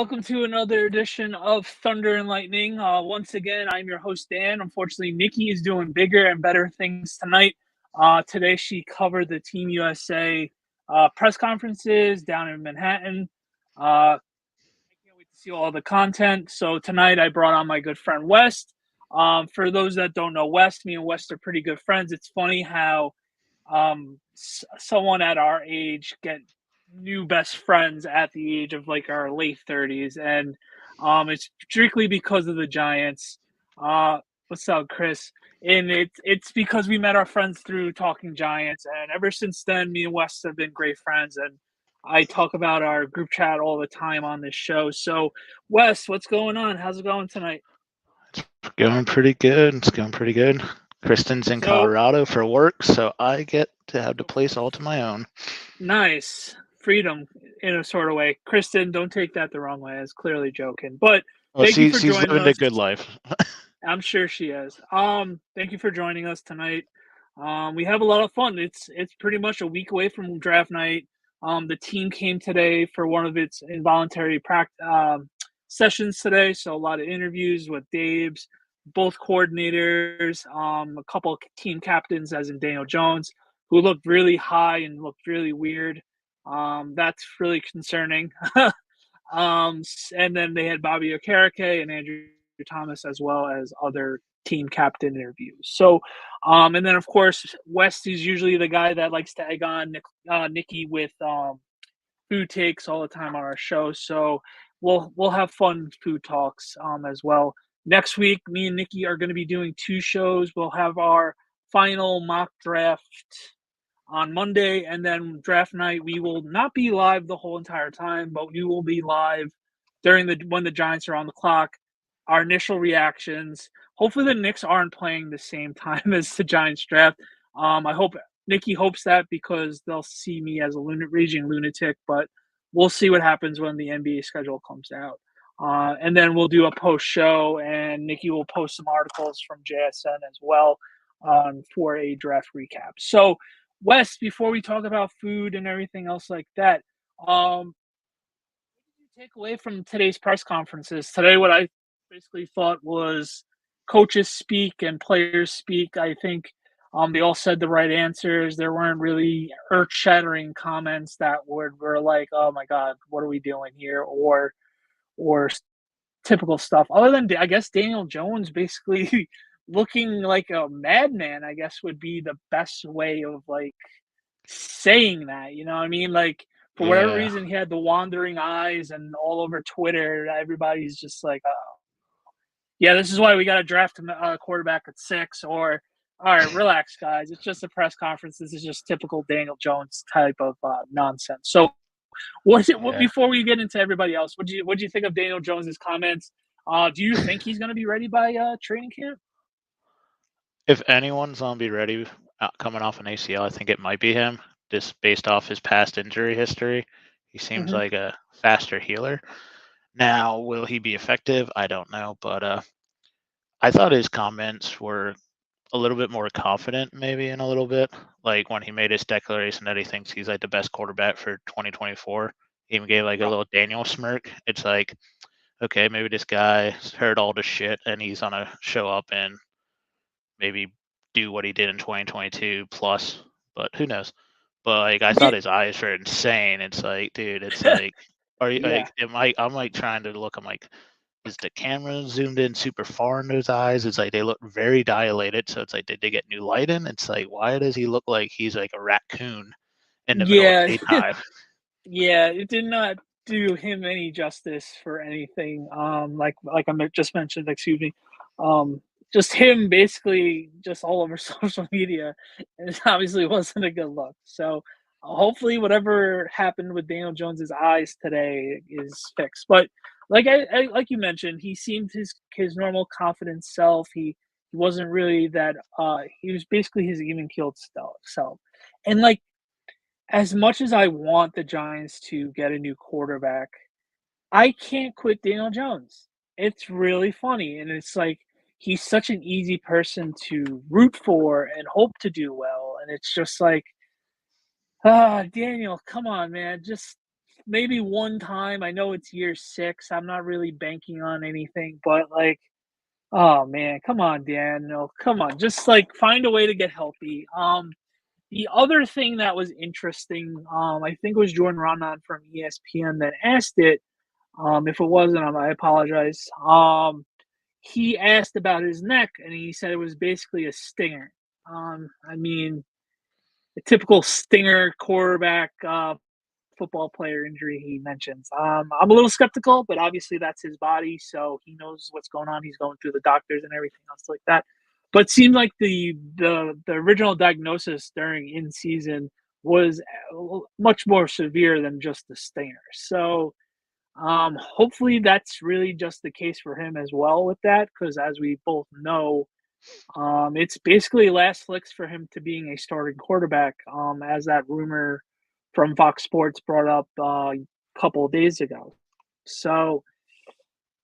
welcome to another edition of Thunder and Lightning. Once again, I'm your host, Dan. Unfortunately, Nikki is doing bigger and better things tonight. Today, she covered the Team USA press conferences down in Manhattan. I can't wait to see all the content. So tonight, I brought on my good friend, West. For those that don't know West, me and West are pretty good friends. It's funny how someone at our age get new best friends at the age of like our late 30s, and it's strictly because of the Giants. What's up, Chris? And it's because we met our friends through Talking Giants, and ever since then, me and Wes have been great friends, and I talk about our group chat all the time on this show. So Wes, what's going on? How's it going tonight? It's going pretty good. It's going pretty good. Kristen's in So Colorado for work, so I get to have the place all to my own. nice freedom in a sort of way. Kristen, don't take that the wrong way. I was clearly joking, but Well, thank you for she's joining living the us. good life. I'm sure she is. Thank you for joining us tonight. We have a lot of fun. It's pretty much a week away from draft night. The team came today for one of its involuntary practice sessions today, so a lot of interviews with Dave's, both coordinators, a couple of team captains, as in Daniel Jones, who looked really high and looked really weird. That's really concerning. And then they had Bobby Okereke and Andrew Thomas, as well as other team captain interviews. So, and then of course, West is usually the guy that likes to egg on Nikki with food takes all the time on our show. So we'll have fun food talks as well. Next week, me and Nikki are going to be doing two shows. We'll have our final mock draft on Monday, and then draft night we will not be live the whole entire time, but we will be live during the when the Giants are on the clock. Our initial reactions. Hopefully, the Knicks aren't playing the same time as the Giants draft. I hope Nikki hopes that because they'll see me as a raging lunatic, but we'll see what happens when the NBA schedule comes out. And then we'll do a post show, and Nikki will post some articles from JSN as well for a draft recap. So, Wes, before we talk about food and everything else like that, what did you take away from today's press conferences? Today, what I basically thought was coaches speak and players speak. I think they all said the right answers. There weren't really earth-shattering comments that were like, "Oh my God, what are we doing here?" or typical stuff. Other than I guess Daniel Jones basically looking like a madman, I guess would be the best way of like saying that. You know what I mean? Like for whatever Yeah. reason, he had the wandering eyes, and all over Twitter, everybody's just like, "Yeah, this is why we got to draft a quarterback at 6." Or, "All right, relax, guys. It's just a press conference. This is just typical Daniel Jones type of nonsense." So, what is it? What Yeah. before we get into everybody else? What do you think of Daniel Jones's comments? Do you think he's going to be ready by training camp? If anyone's gonna be ready coming off an ACL, I think it might be him. Just based off his past injury history, he seems Hmm. like a faster healer. Now, will he be effective? I don't know, but I thought his comments were a little bit more confident, maybe in a little bit. Like when he made his declaration that he thinks he's like the best quarterback for 2024, he even gave like a little Daniel smirk. It's like, okay, maybe this guy's heard all the shit and he's gonna show up and maybe do what he did in 2022 plus, but who knows? But like I Yeah, thought his eyes were insane. It's like, dude, it's like, are you yeah. like, am I? I'm like trying to look. I'm like, is the camera zoomed in super far in those eyes? It's like they look very dilated. So it's like, did they get new light in? It's like, why does he look like he's like a raccoon in the middle of Yeah, daytime? yeah, it did not do him any justice for anything. Like I just mentioned, excuse me. Um, just him basically just all over social media, and it obviously wasn't a good look. So hopefully, whatever happened with Daniel Jones's eyes today is fixed. But like you mentioned, he seemed his normal confident self. He wasn't really that. He was basically his even keeled self, and like as much as I want the Giants to get a new quarterback, I can't quit Daniel Jones. It's really funny, and it's like he's such an easy person to root for and hope to do well, and it's just like, Daniel, come on, man, just maybe one time. I know it's year 6. I'm not really banking on anything, but, like, oh, man, come on, Daniel. Come on. Just, like, find a way to get healthy. The other thing that was interesting, I think it was Jordan Raanan from ESPN that asked it. If it wasn't, I apologize. He asked about his neck, and he said it was basically a stinger. I mean, a typical stinger quarterback football player injury he mentions. I'm a little skeptical, but obviously that's his body, so he knows what's going on. He's going through the doctors and everything else like that. But it seemed like the original diagnosis during in season was much more severe than just the stinger. So hopefully that's really just the case for him as well with that, because as we both know, it's basically last flicks for him to being a starting quarterback, as that rumor from Fox Sports brought up a couple of days ago. So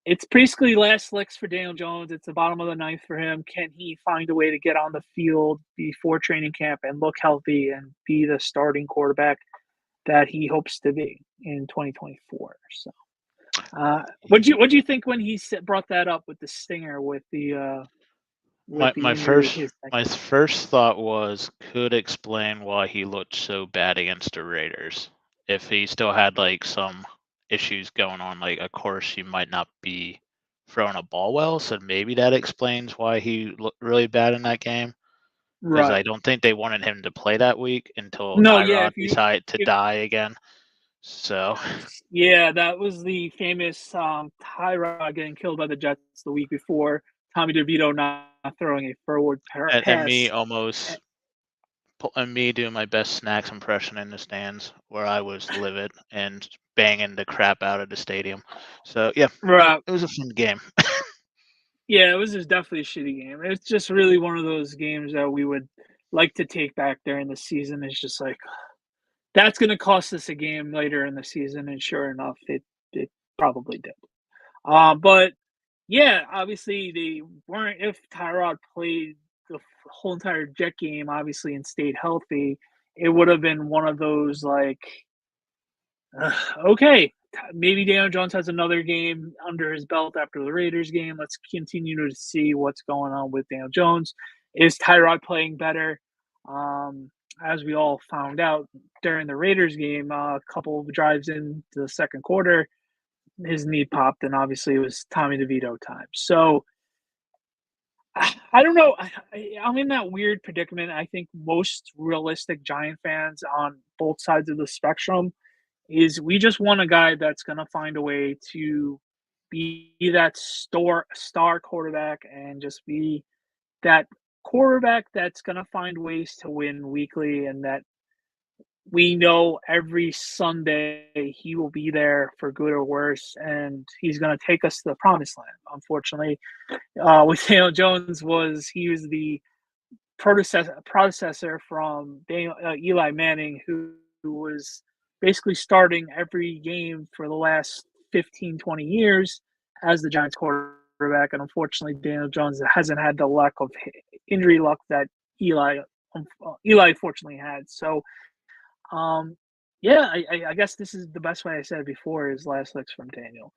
it's basically last licks for Daniel Jones. It's the bottom of the ninth for him. Can he find a way to get on the field before training camp and look healthy and be the starting quarterback that he hopes to be in 2024? So, what do you think when he brought that up with the stinger with the My my injury to first his neck? my first thought was could explain why he looked so bad against the Raiders. If he still had like some issues going on, like of course he might not be throwing a ball well, so maybe that explains why he looked really bad in that game. Because I Right. don't think they wanted him to play that week until No, yeah, Tyrod decided to if die again. So yeah, that was the famous, Tyrod getting killed by the Jets the week before, Tommy DeVito not throwing a forward and me pass. Eh almost and me doing my best Snacks impression in the stands where I was livid and banging the crap out of the stadium. So yeah, Right. it was a fun game. Yeah, it was just definitely a shitty game. It's just really one of those games that we would like to take back during the season. It's just like, that's gonna cost us a game later in the season, and sure enough, it probably did. But yeah, obviously they weren't. If Tyrod played the whole entire Jet game, obviously, and stayed healthy, it would have been one of those like, okay, maybe Daniel Jones has another game under his belt after the Raiders game. Let's continue to see what's going on with Daniel Jones. Is Tyrod playing better? As we all found out during the Raiders game, a couple of drives into the second quarter, his knee popped, and obviously it was Tommy DeVito time. So I don't know. I'm in that weird predicament. I think most realistic Giant fans on both sides of the spectrum is we just want a guy that's going to find a way to be that star quarterback and just be that quarterback that's going to find ways to win weekly, and that we know every Sunday he will be there for good or worse, and he's going to take us to the promised land. Unfortunately, with Daniel Jones, he was the predecessor from Eli Manning, who was basically starting every game for the last 15, 20 years as the Giants quarterback. And unfortunately, Daniel Jones hasn't had the luck of injury luck that Eli fortunately had. So, yeah, I guess this is the best way I said it before is last licks from Daniel.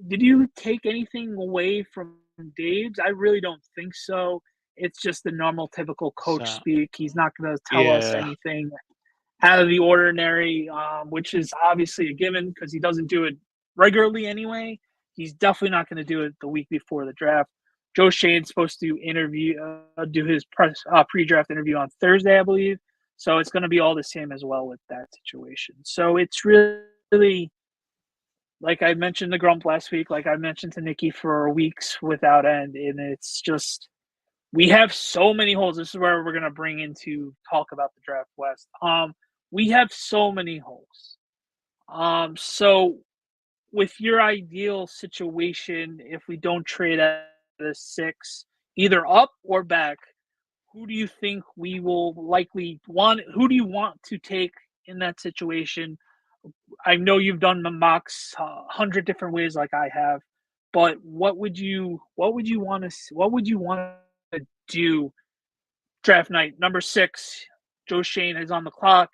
Did you take anything away from Dave's? I really don't think so. It's just the normal, typical coach So speak. He's not going to tell us yeah, anything out of the ordinary, which is obviously a given because he doesn't do it regularly anyway. He's definitely not going to do it the week before the draft. Joe Shane's supposed to do his pre-draft interview on Thursday, I believe. So it's going to be all the same as well with that situation. So it's really, like I mentioned to Grump last week, like I mentioned to Nikki for weeks without end, and it's just we have so many holes. This is where we're gonna bring into talk about the draft west. We have so many holes. So with your ideal situation, if we don't trade at a 6, either up or back, who do you think we will likely want? Who do you want to take in that situation? I know you've done the mocks 100 different ways, like I have, but what would you want to do draft night? Number 6, Joe Shane is on the clock.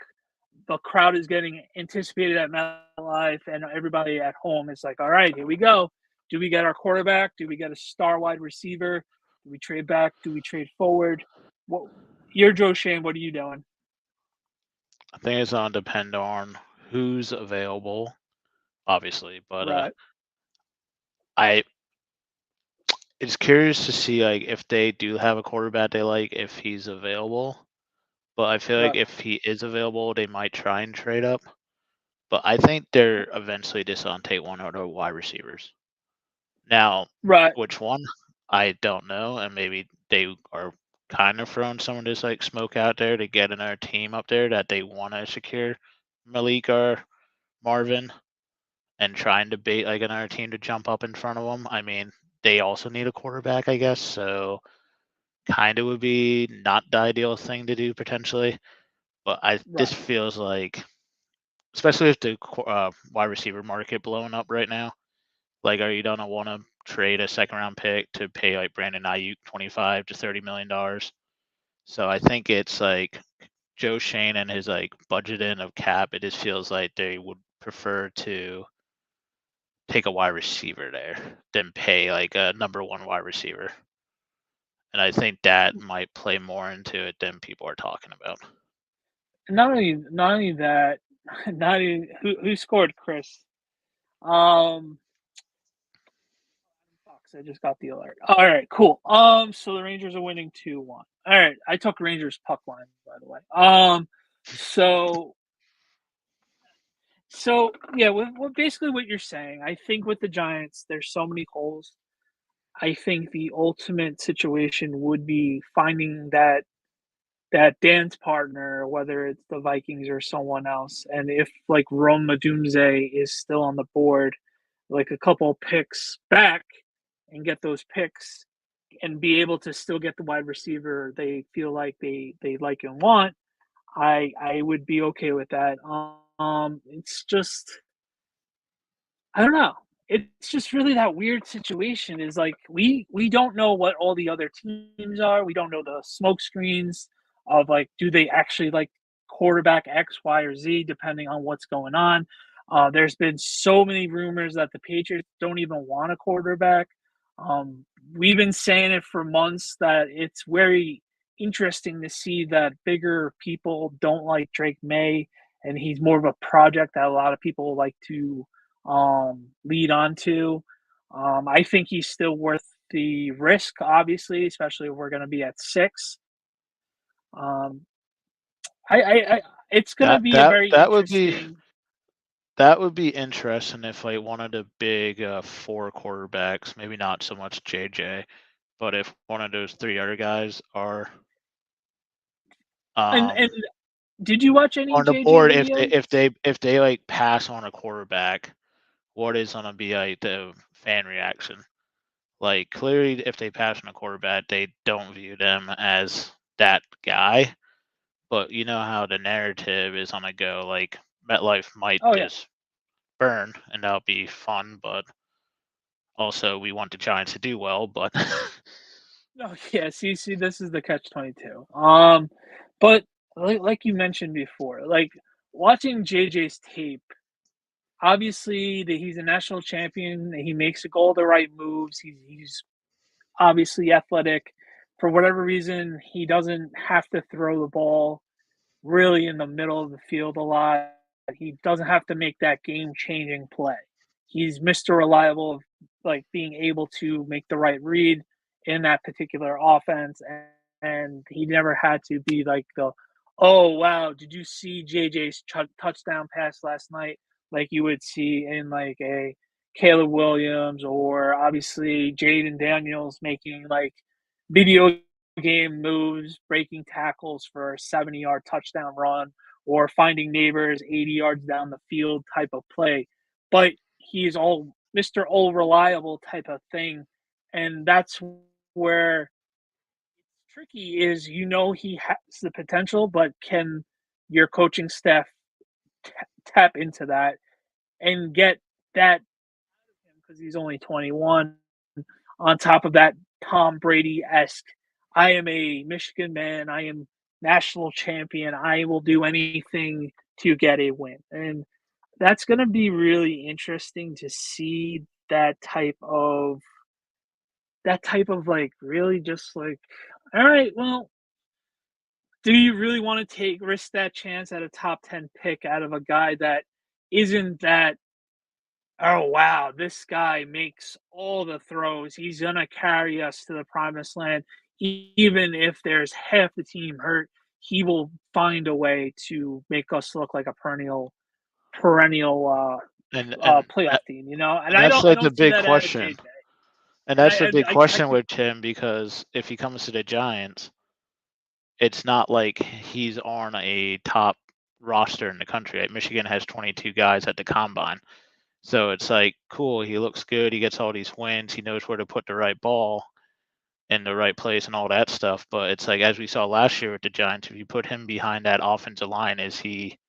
the crowd is getting anticipated at MetLife, and everybody at home is like, all right, here we go. Do we get our quarterback? Do we get a star wide receiver? Do we trade back? Do we trade forward? What you're Joe Shane, what are you doing? I think it's gonna depend on who's available, obviously, but Right. I it's curious to see like if they do have a quarterback they like, if he's available. But I feel like Right. if he is available, they might try and trade up. But I think they're eventually just gonna take one of the wide receivers. Now, Right. which one? I don't know, and maybe they are kind of throwing some of this like smoke out there to get another team up there that they want to secure Malik or Marvin, and trying to bait like another team to jump up in front of them. I mean, they also need a quarterback, I guess, so kind of would be not the ideal thing to do potentially. But this Right. feels like, especially with the wide receiver market blowing up right now, like, are you gonna want to trade a second round pick to pay like Brandon Ayuk $25 to $30 million? So I think it's like Joe Shane and his like budgeting of cap. It just feels like they would prefer to take a wide receiver there than pay like a number one wide receiver. And I think that might play more into it than people are talking about. Not only that, not even who scored, Chris. Um Fox, I just got the alert. All right, cool. So the Rangers are winning 2-1. All right, I took Rangers puck line, by the way. So yeah, with basically what you're saying, I think with the Giants, there's so many holes. I think the ultimate situation would be finding that dance partner, whether it's the Vikings or someone else. And if like Rome Madumze is still on the board, like a couple picks back and get those picks and be able to still get the wide receiver they feel like they like and want, I would be okay with that. It's just I don't know. It's just really that weird situation is like we don't know what all the other teams are. We don't know the smoke screens of like do they actually like quarterback X, Y, or Z depending on what's going on. There's been so many rumors that the Patriots don't even want a quarterback. We've been saying it for months that it's very interesting to see that bigger people don't like Drake May, and he's more of a project that a lot of people like to lead on to. I think he's still worth the risk, obviously, especially if we're going to be at 6. Um, I it's going to That be a that very that would be interesting. that would be interesting if like one of the big four quarterbacks, maybe not so much JJ, but if one of those three other guys are And um did you watch any on the JJ board, videos? if they like pass on a quarterback, what is gonna be like the fan reaction? Like clearly, if they pass on a quarterback, they don't view them as that guy. But you know how the narrative is gonna go. Like MetLife might Oh yeah. just burn, and that'll be fun. But also, we want the Giants to do well. But No, yeah. See, this is the catch 22. But like you mentioned before, like watching JJ's tape. Obviously, he's a national champion. He makes all the right moves. He's obviously athletic. For whatever reason, he doesn't have to throw the ball really in the middle of the field a lot. He doesn't have to make that game-changing play. He's Mr. Reliable, like being able to make the right read in that particular offense, and he never had to be like the, oh wow, did you see JJ's touchdown pass last night? Like you would see in like a Caleb Williams or obviously Jaden Daniels making like video game moves, breaking tackles for a 70-yard touchdown run, or finding neighbors 80 yards down the field type of play. But he's all Mr. All Reliable type of thing. And that's where it's tricky is he has the potential, but can your coaching staff tap into that and get that because he's only 21. On top of that, Tom Brady esque. I am a Michigan man. I am national champion. I will do anything to get a win. And that's going to be really interesting to see that type of like really just like, all right, well, do you really want to risk that chance at a top 10 pick out of a guy that isn't that, oh wow, this guy makes all the throws. He's gonna carry us to the promised land. Even if there's half the team hurt, he will find a way to make us look like a perennial And playoff team. And and I that's don't I like the don't see big that out of question. JJ. And And that's the big I question could with Tim because if he comes to the Giants, it's not like he's on a top roster in the country. Like Michigan has 22 guys at the combine. So it's like, cool, he looks good, he gets all these wins, he knows where to put the right ball in the right place and all that stuff. But it's like, as we saw last year with the Giants, if you put him behind that offensive line, is he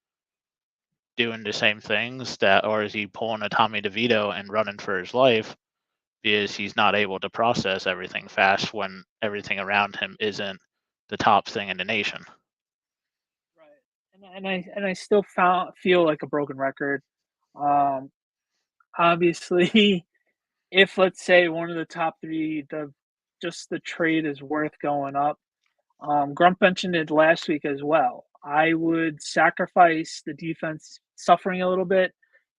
doing the same things or is he pulling a Tommy DeVito and running for his life because he's not able to process everything fast when everything around him isn't the top thing in the nation? right. And I still feel like a broken record. Um, Obviously, if let's say one of the top three, the trade is worth going up. Grump mentioned it last week as well. I would sacrifice the defense suffering a little bit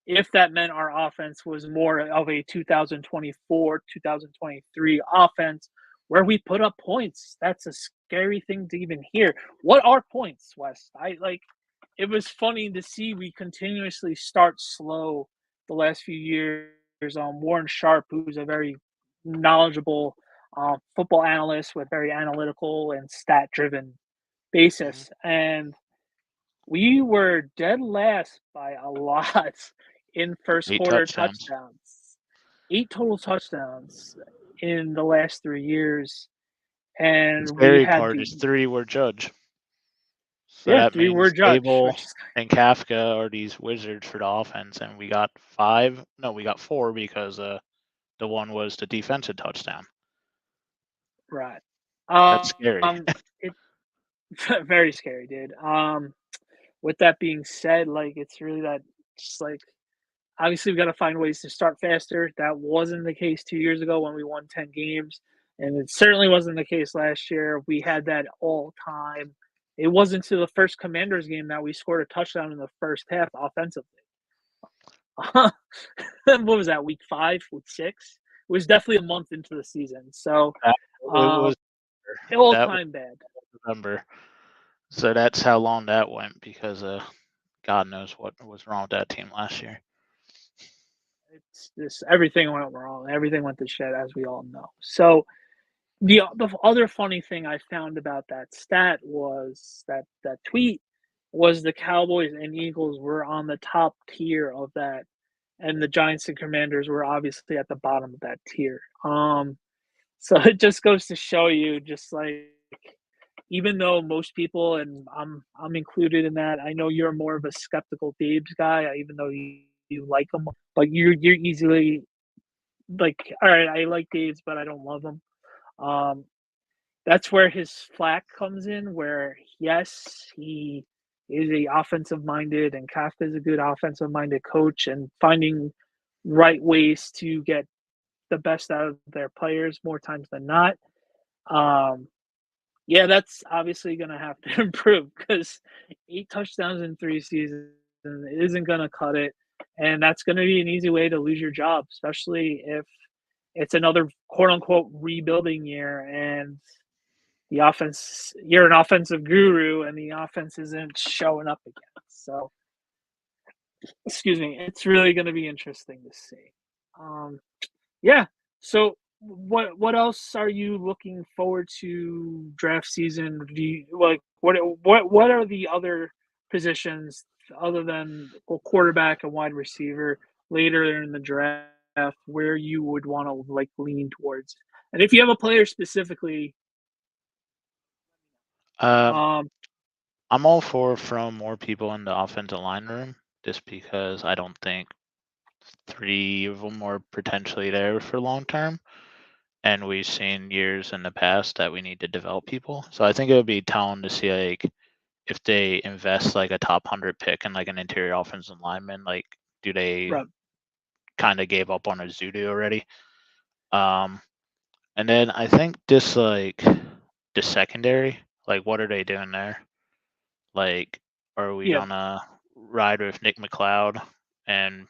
if that meant our offense was more of a 2024, 2023 offense where we put up points. That's a scary thing to even hear. What are points, Wes? It was funny to see we continuously start slow the last few years. Warren Sharp, who's a very knowledgeable football analyst with very analytical and stat driven Mm-hmm. basis. And we were dead last by a lot in first Eight quarter touchdowns. touchdowns. 8 total touchdowns in the last 3 years, The and we scary had part is 3 were Judge. So yeah, that 3 were means judged, Abel which is and Kafka are these wizards for the offense, and we got 5. No, we got 4 because the one was the defensive touchdown. right. That's scary. It very scary, dude. With that being said, like, it's really that just, like, obviously, we gotta find ways to start faster. That wasn't the case 2 years ago when we won 10 games, and it certainly wasn't the case last year. We had that all time. It wasn't to the first Commanders game that we scored a touchdown in the first half offensively. What was that, week 5, week 6? It was definitely a month into the season, so, It um, was that was all-time bad. November. So that's how long that went because God knows what was wrong with that team last year. It's just everything went wrong. Everything went to shit, as we all know. So the other funny thing I found about that stat was that tweet was the Cowboys and Eagles were on the top tier of that, and the Giants and Commanders were obviously at the bottom of that tier. So it just goes to show you, just like even though most people, and I'm included in that, I know you're more of a skeptical Dave's guy, even though you like him, but you're easily like, all right, I like Dave's, but I don't love him. Um, that's where his flack comes in, where yes, he is a offensive minded and Kafka is a good offensive minded coach and finding right ways to get the best out of their players more times than not. Um, yeah, that's obviously going to have to improve because 8 touchdowns in 3 seasons isn't going to cut it. And that's going to be an easy way to lose your job, especially if it's another quote unquote rebuilding year and the offense, you're an offensive guru and the offense isn't showing up again. So, excuse me, it's really going to be interesting to see. Um, yeah. So, what else are you looking forward to draft season? Do you like what are the other positions other than quarterback and wide receiver later in the draft where you would want to like lean towards? And if you have a player specifically, Um, um, I'm all for throwing more people in the offensive line room just because I don't think 3 of them are potentially there for long term. And we've seen years in the past that we need to develop people. So I think it would be telling to see like if they invest like a top 100 pick in like an interior offensive lineman, like do they Right. kind of gave up on a Zudu already? Um, and then I think just like the secondary, like what are they doing there? Like, are we Yeah. gonna ride with Nick McLeod and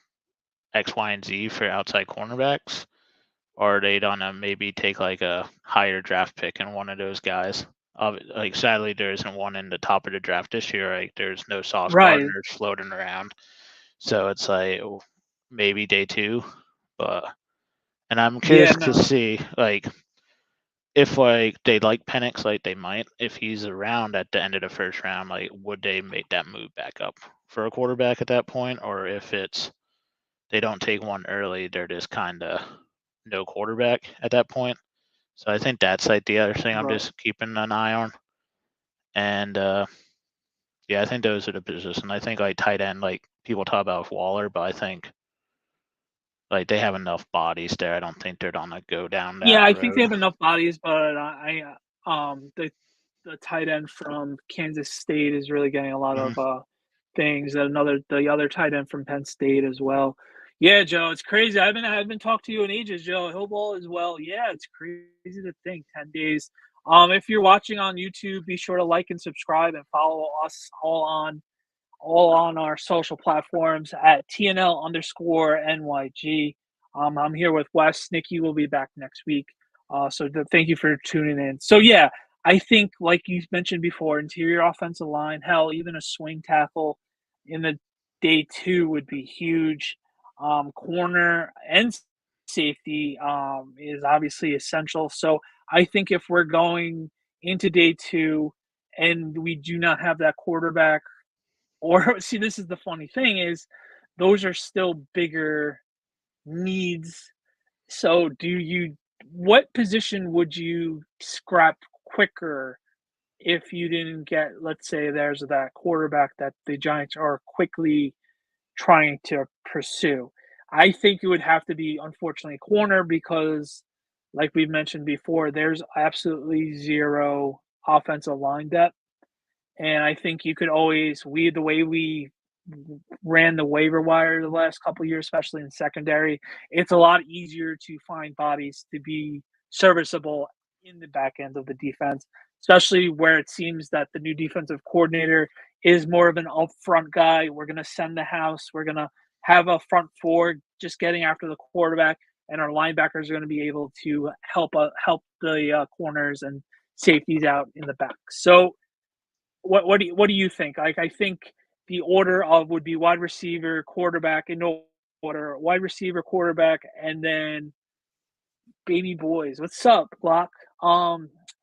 X, Y, and Z for outside cornerbacks? Or are they gonna maybe take like a higher draft pick in one of those guys? Like sadly, there isn't one in the top of the draft this year. Like there's no Sauce Right. Gardners floating around, so it's like maybe day two. But and I'm Yeah. curious to No. see like if like they like Penix, like they might if he's around at the end of the first round. Like would they make that move back up for a quarterback at that point, or if it's they don't take one early, they're just kind of no quarterback at that point. So I think that's like the other thing I'm Right. just keeping an eye on. And yeah, I think those are the positions. I think like tight end, like people talk about with Waller, but I think like they have enough bodies there. I don't think they're gonna go down Yeah, that I think they road. have enough bodies, but the tight end from Kansas State is really getting a lot Mhm. of things. And the other tight end from Penn State as well. Yeah, Joe, it's crazy. I haven't talked to you in ages, Joe. I hope all is well. Yeah, it's crazy to think 10 days. If you're watching on YouTube, be sure to like and subscribe and follow us all on our social platforms at TNL_NYG. I'm here with Wes. Nikki will be back next week. Thank you for tuning in. So yeah, I think like you mentioned before, interior offensive line, hell, even a swing tackle in the day two would be huge. Corner and safety is obviously essential. So I think if we're going into day two and we do not have that quarterback or see, this is the funny thing is those are still bigger needs. So do you what position would you scrap quicker if you didn't get, let's say there's that quarterback that the Giants are quickly trying to pursue? I think it would have to be unfortunately corner because like we've mentioned before, there's absolutely zero offensive line depth. And I think you could always the way we ran the waiver wire the last couple of years, especially in secondary, it's a lot easier to find bodies to be serviceable in the back end of the defense, especially where it seems that the new defensive coordinator is more of an upfront guy. We're going to send the house. We're going to have a front four just getting after the quarterback, and our linebackers are going to be able to help the corners and safeties out in the back. So what do you think? Like I think the order of would be wide receiver, quarterback in no order, wide receiver, quarterback, and then baby boys. What's up, Glock? I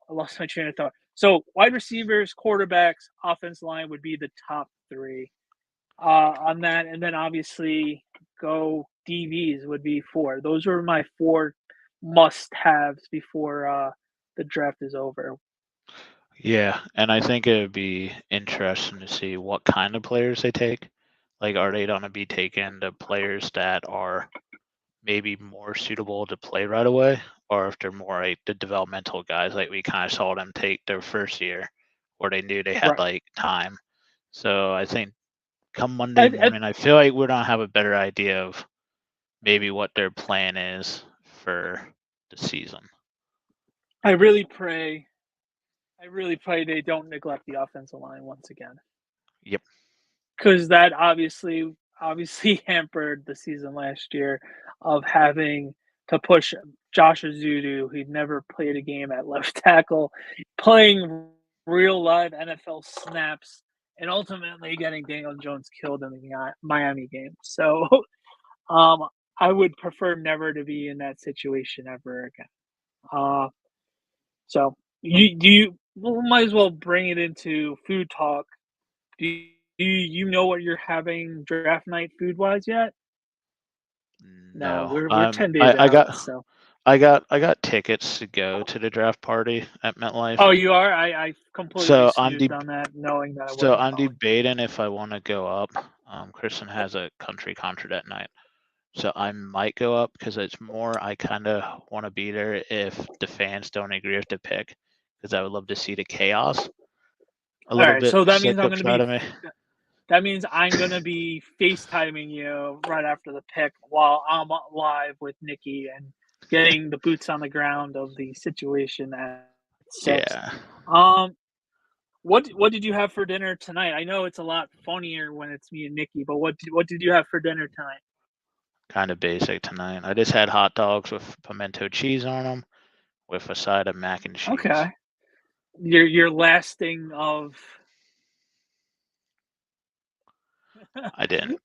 lost my train of thought. So wide receivers, quarterbacks, offense line would be the top three on that, and then obviously go DVs would be four. Those are my four must-haves before the draft is over. Yeah, and I think it would be interesting to see what kind of players they take. Like, are they gonna be taking the players that are maybe more suitable to play right away, or if they're more like the developmental guys, like we kind of saw them take their first year, where they knew they had Right. like time. So I think come Monday I, morning, I feel like we're gonna have a better idea of maybe what their plan is for the season. I really pray I really pray they don't neglect the offensive line once again, Yep. because that obviously hampered the season last year of having to push Josh Azudu, who'd never played a game at left tackle, playing real live NFL snaps, and ultimately getting Daniel Jones killed in the Miami game. So um, I would prefer never to be in that situation ever again. Uh, So you well, might as well bring it into food talk. Do you know what you're having draft night food wise yet? No, No. we're 10 days I out. got So I got tickets to go to the draft party at oh, MetLife. you are. I completely So I'm snoozed on that, knowing that I so wasn't I'm going. debating if I want to go up. Kristen has a country concert at night, so I might go up because it's more. I kind of want to be there if the fans don't agree with the pick, because I would love to see the chaos. a little right, bit so that means sick I'm of gonna trying be to me. that means I'm gonna be FaceTiming you right after the pick while I'm live with Nikki and getting the boots on the ground of the situation at 6. Yeah, Um, what did you have for dinner tonight? I know it's a lot funnier when it's me and Nikki, but what did you have for dinner tonight? kind of basic tonight. I just had hot dogs with pimento cheese on them, with a side of mac and cheese. Okay. Your last thing of I didn't.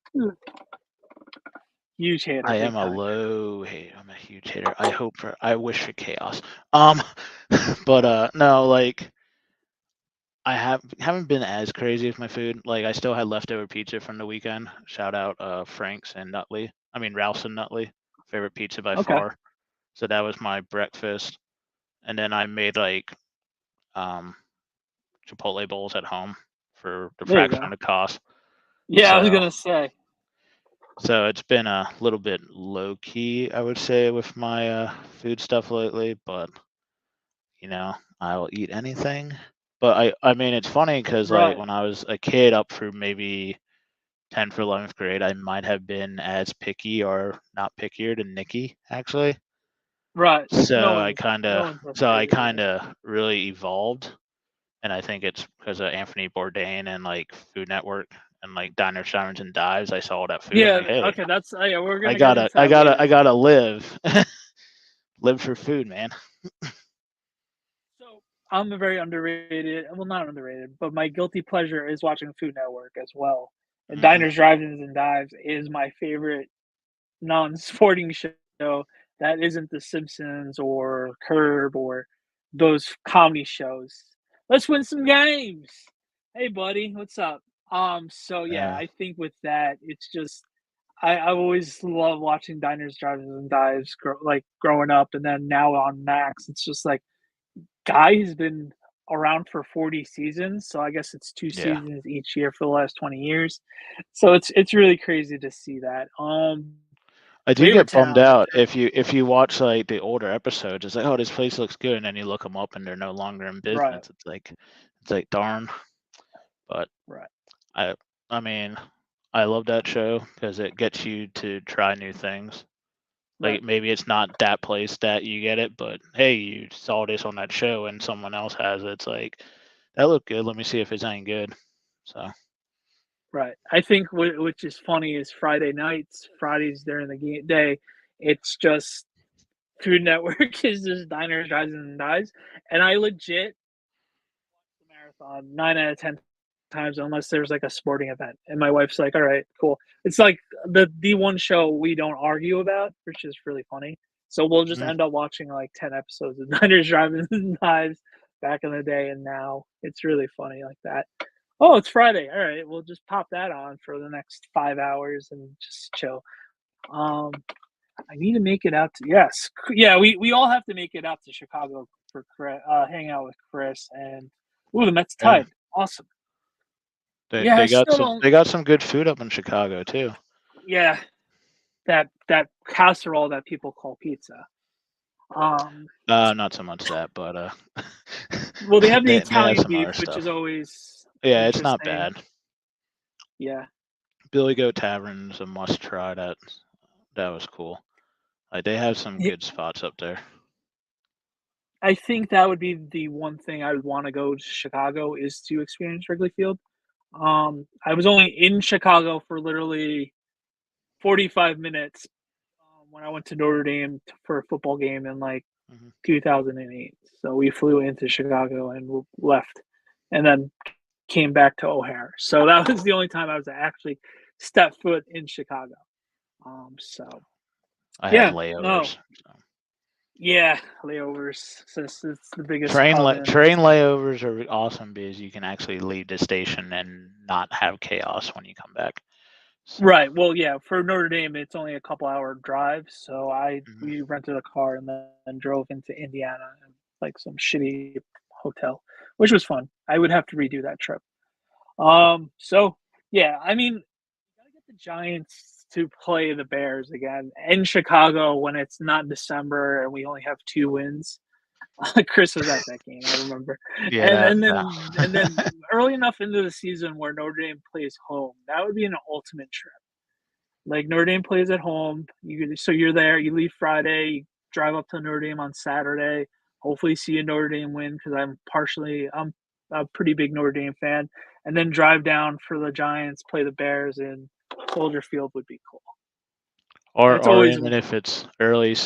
huge hater, I big am a time. low hate. I'm a huge hater. I wish for chaos. But no, like I haven't been as crazy with my food. Like I still had leftover pizza from the weekend. Shout out Frank's and Nutley. I mean Ralph's and Nutley. Favorite pizza by Okay. far. So that was my breakfast. And then I made like um Chipotle bowls at home for the There you fraction go. of the cost. Yeah, I was So gonna say. so it's been a little bit low key, I would say, with my food stuff lately, but I'll eat anything. But I mean, it's funny because like Right. when I was a kid, up through maybe 10th or 11th grade, I might have been as picky or not pickier than Nikki actually. Right. No So I one's kind no of, one's less so I crazy. kind of really evolved, and I think it's because of Anthony Bourdain and like Food Network and like Diners, Drive-ins, and Dives. I saw that food. I'm Yeah, like, hey, okay, that's yeah, we're I gonna get gotta, into I that gotta, later. I gotta live, live for food, man. So I'm a very underrated, well, not underrated, but my guilty pleasure is watching Food Network as well. And Hmm. Diners, Drive-ins, and Dives is my favorite non-sporting show that isn't The Simpsons or Curb or those comedy shows. Let's win some games. Hey, buddy, what's up? So yeah, Yeah, I think with that, it's just I always love watching Diners, Drive-ins, and Dives like growing up, and then now on Max, it's just like Guy has been around for 40 seasons, so I guess it's 2 yeah. seasons each year for the last 20 years. So it's really crazy to see that. I do Flavor get bummed Town. out if you watch like the older episodes. It's like, oh, this place looks good, and then you look them up and they're no longer in Right, business. It's like darn. But right, I I mean, I love that show because it gets you to try new things. right, Like maybe it's not that place that you get it, but hey, you saw this on that show and someone else has it. It's like that looked good. Let me see if it's any good. So right. I think which is funny is Friday nights, Fridays during the day, it's just Food Network is just Diners, Drives, and Dives, and I legit the marathon 9 out of 10 times unless there's like a sporting event. And my wife's like, all right, cool. It's like the one show we don't argue about, which is really funny. So we'll just mhm. end up watching like 10 episodes of Diners, Driving and Knives back in the day and now. It's really funny like that. Oh, it's Friday. All right, we'll just pop that on for the next 5 hours and just chill. Um, I need to make it out to yes, yeah. We all have to make it out to Chicago for hang out with Chris and ooh, the Mets Yeah, tied. Awesome. they Yeah, I they got still some don't. they got some good food up in Chicago too. Yeah, that casserole that people call pizza. Um, Not so much that, but well, they have the they have Italian some beef, other which is stuff. always Yeah, it's not interesting. bad. Yeah, Billy Goat Tavern's a must try. That was cool. Like they have some yeah. good spots up there. I think that would be the one thing I would want to go to Chicago is to experience Wrigley Field. I was only in Chicago for literally 45 minutes when I went to Notre Dame for a football game in like Hmm. 2008. So we flew into Chicago and left, and then came back to O'Hare. So that was the only time I was actually stepped foot in Chicago. So I had yeah, no, layovers. So. yeah, layovers. Since it's the biggest hub in Train layovers are awesome because you can actually leave the station and not have chaos when you come back. So, right. Well, yeah, for Notre Dame, it's only a couple hour drive. So mhm. we rented a car and then drove into Indiana and like some shitty hotel, which was fun. I would have to redo that trip. So yeah, I mean, gotta get the Giants to play the Bears again in Chicago when it's not December and we only have 2 wins. Chris was at that game, I remember. Yeah, And that and that then early enough into the season where Notre Dame plays home, that would be an ultimate trip. Like Notre Dame plays at home, so you're there. You leave Friday, you drive up to Notre Dame on Saturday. Hopefully, see a Notre Dame win because I'm a pretty big Notre Dame fan, and then drive down for the Giants, play the Bears in Soldier Field would be cool. That's or always even if it's early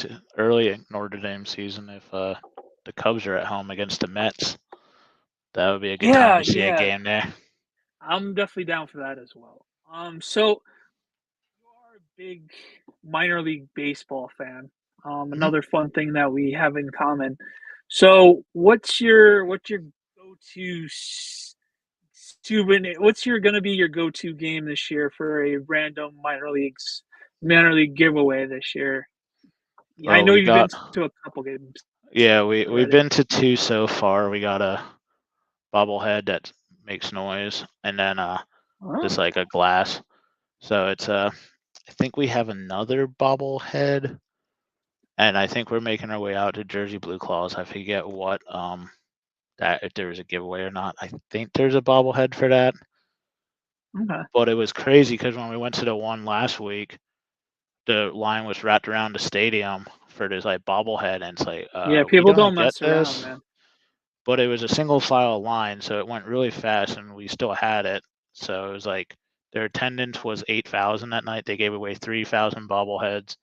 Notre Dame season, if the Cubs are at home against the Mets, that would be a good time yeah, to see a yeah. game there. I'm definitely down for that as well. So you are a big minor league baseball fan. Mhm. Another fun thing that we have in common. So, what's your go to What's your gonna be your go to game this year for a random minor league giveaway this year? Yeah, I Well, know we you've been got to a couple games yeah, we've already. been to two so far. We got a bobblehead that makes noise, and then Oh, just like a glass. So it's I think we have another bobblehead, and I think we're making our way out to Jersey Blue Claws. I forget what that if there was a giveaway or not. I think there's a bobblehead for that, okay. but it was crazy because when we went to the one last week, the line was wrapped around the stadium for this like bobblehead, and it's like, Yeah, we people don't don't get mess around, this. man. But it was a single file line, so it went really fast, and we still had it. So it was like their attendance was 8,000 that night. They gave away 3,000 bobbleheads,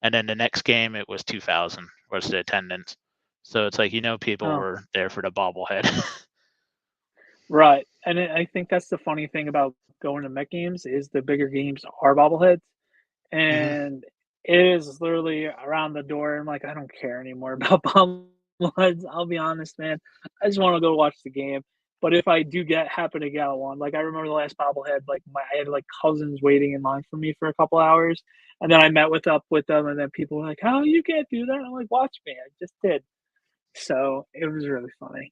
and then the next game it was 2,000 was the attendance. So it's like people Oh, were there for the bobblehead. right. And I think that's the funny thing about going to Met games is the bigger games are bobbleheads, hmm and it is literally around the door. I'm like, I don't care anymore about bobbleheads. I'll be honest, man. I just want to go watch the game. But if I do happen to get one, like I remember the last bobblehead, like I had like cousins waiting in line for me for a couple hours, and then I met up with them, and then people were like, "Oh, you can't do that." I'm like, "Watch me, I just did." So it was really funny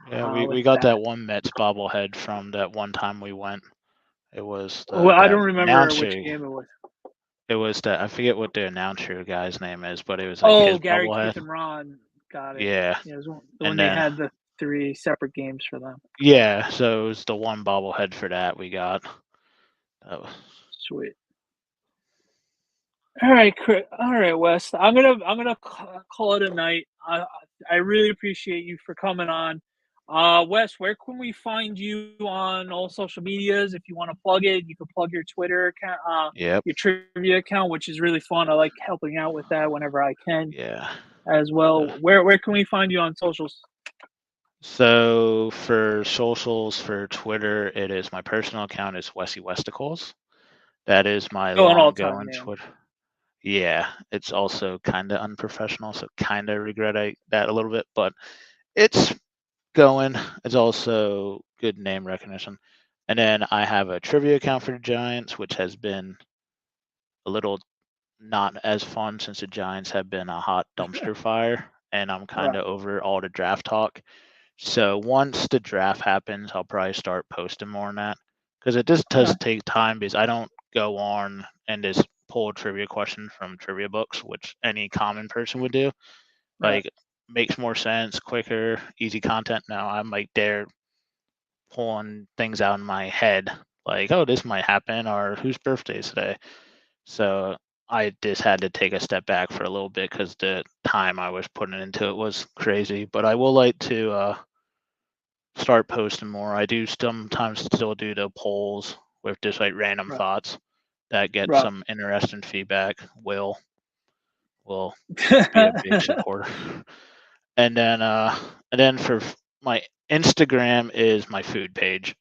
Yeah, with we got that that. one Mets bobblehead from that one time we went. It was Well, I the don't remember which announcer. game it was. It was the I forget what the announcer guy's name is, but it was like Oh, his Gary, Keith, bobblehead. and Ron got it. Yeah, Yeah, it was when and they then had the three separate games for them. yeah, so it was the one bobblehead for that we got. That was, Sweet. All right, all right, Wes. I'm gonna call it a night. I really appreciate you for coming on. Wes, where can we find you on all social medias? If you want to plug it, you can plug your Twitter account, yep, your trivia account, which is really fun. I like helping out with that whenever I can yeah. as So, well. Where can we find you on socials? so for socials for Twitter, it is my personal account is Wesley Westicles. That is my Still an long all-time going name. Twitter. Yeah, it's also kind of unprofessional, so kind of regret that a little bit, but it's going. It's also good name recognition. And then I have a trivia account for the Giants, which has been a little not as fun since the Giants have been a hot dumpster fire, and I'm kind Right. of over all the draft talk. So once the draft happens, I'll probably start posting more on that because it just Okay. does take time because I don't go on and just pull a trivia question from trivia books, which any common person would do. Right. Like makes more sense, quicker, easy content. Now I'm like there pulling things out in my head, like, oh, this might happen, or whose birthday is today. So I just had to take a step back for a little bit because the time I was putting into it was crazy. But I will like to start posting more. I do sometimes still do the polls with just like random Right. thoughts that get Right. some interesting feedback. Will be a big supporter. And then for my Instagram is my food page.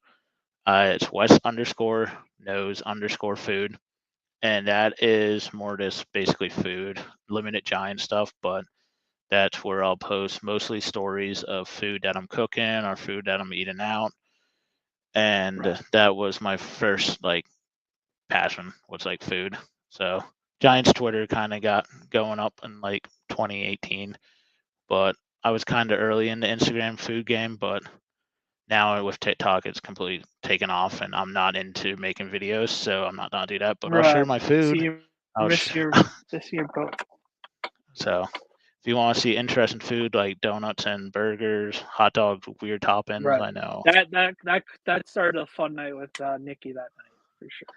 It's West underscore knows underscore food. And that is more just basically food, limited giant stuff, but that's where I'll post mostly stories of food that I'm cooking or food that I'm eating out. And Right. that was my first like passion was like food. So Giants Twitter kind of got going up in like 2018, but I was kind of early in the Instagram food game, but now with TikTok it's completely taken off and I'm not into making videos, so I'm not gonna do that. But I'll share Right. my So food. you I'll miss sh- your miss your boat. so if you want to see interesting food like donuts and burgers, hot dogs with weird toppings, Right. I know. That started a fun night with Nikki that night for sure.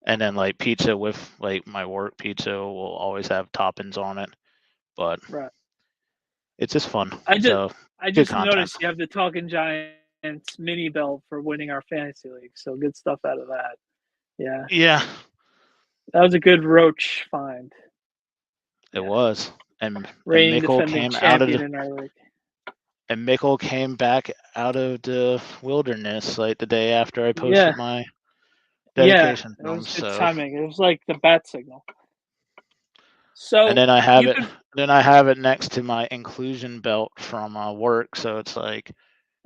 And then like pizza with like my work pizza will always have toppings on it, but Right. it's just fun. I just So I good just content. noticed you have the Talking Giants mini belt for winning our fantasy league. So good stuff out of that. Yeah, Yeah, that was a good roach find. it Yeah, was. And reigning Mickle defending came out of champion the in our league. and Mickle came back out of the wilderness like the day after I Yeah, posted my yeah, dedication it film. was good So timing. It was like the bat signal. and So then I have you it can. next to my inclusion belt from work. So it's like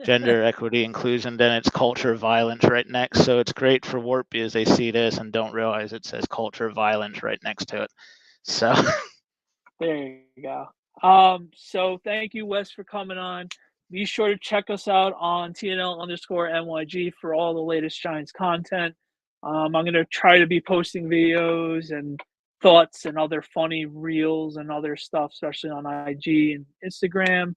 gender equity inclusion, then it's culture violence right next. So it's great for work because they see this and don't realize it says culture violence right next to it. So There you go. So thank you, Wes, for coming on. Be sure to check us out on TNL_NYG for all the latest Giants content. I'm gonna try to be posting videos and thoughts and other funny reels and other stuff, especially on IG and Instagram.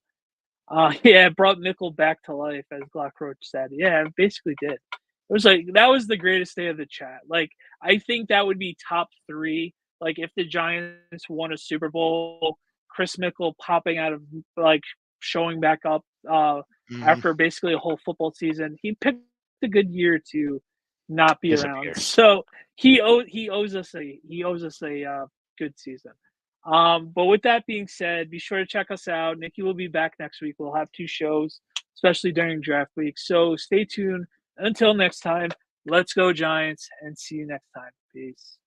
Yeah, it brought Mickle back to life, as Glock Roach said. Yeah, it basically did. It was like that was the greatest day of the chat. Like I think that would be top three. Like if the Giants won a Super Bowl, Chris Mickle popping out of like showing back up mhm, after basically a whole football season. He picked a good year to not be around. disappear. So he owes us a good season. But with that being said, be sure to check us out. Nikki will be back next week. We'll have 2 shows, especially during draft week. So stay tuned. Until next time, let's go Giants and see you next time. Peace.